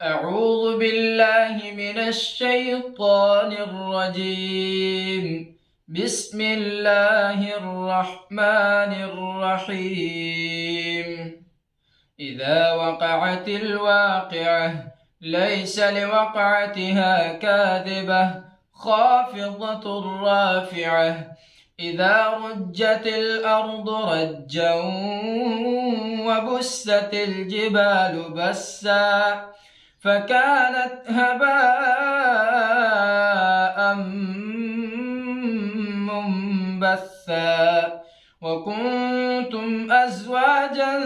أعوذ بالله من الشيطان الرجيم. بسم الله الرحمن الرحيم. إذا وقعت الواقعة ليس لوقعتها كاذبة خافضة رافعة. إذا رجت الأرض رجا وبست الجبال بسا فكانت هباء منبثا وكنتم أزواجا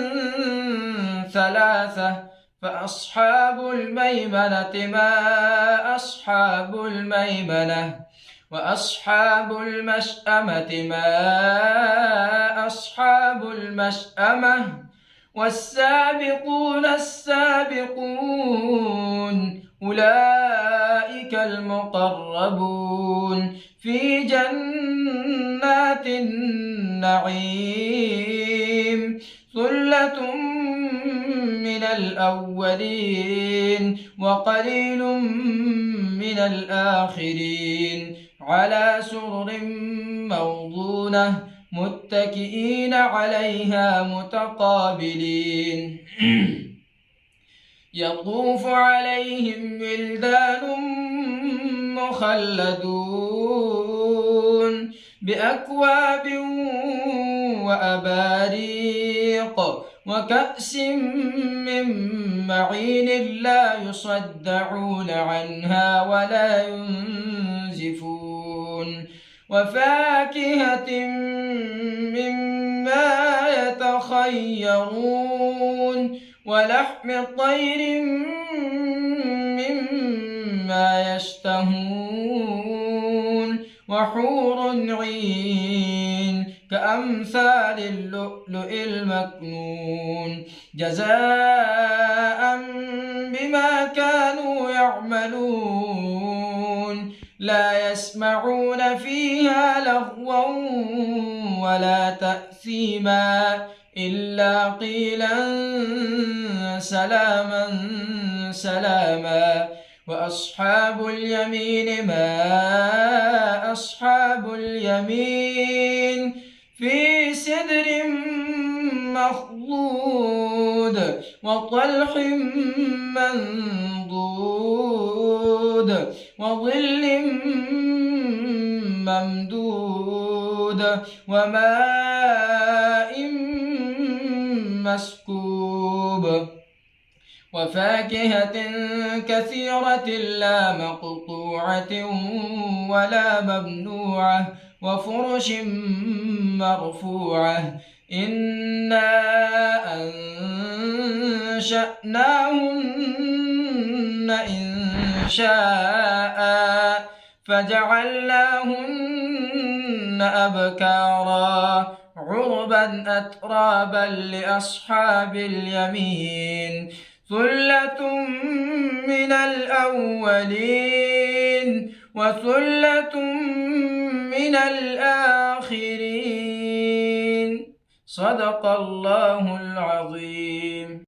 ثلاثة فأصحاب الميمنة ما أصحاب الميمنة وأصحاب المشأمة ما أصحاب المشأمة والسابقون السابقون أولئك المقربون في جنات النعيم. ثلة من الأولين وقليل من الآخرين على سرر موضونة متكئين عليها متقابلين. يطوف عليهم ولدان مخلدون بأكواب وأباريق وكأس من معين لا يصدعون عنها ولا ينزفون وفاكهة مما يتخيرون ولحم طير مما يشتهون وحور عين كأمثال اللؤلؤ المكنون جزاء بما كانوا يعملون. لا يسمعون فيها لغوا ولا تأثيما إلا قيلا سلاما سلاما. وأصحاب اليمين ما أصحاب اليمين في سدر مخضود وطلح منضود وظل ممدود وماء مسكوب وفاكهة كثيرة لا مقطوعة ولا ممنوعة وفرش مرفوعة. إنا أنشأناهن إنشاء فجعلناهن أبكارا عربا أترابا لأصحاب اليمين. ثلة من الأولين وثلة من الآخرين. صدق الله العظيم.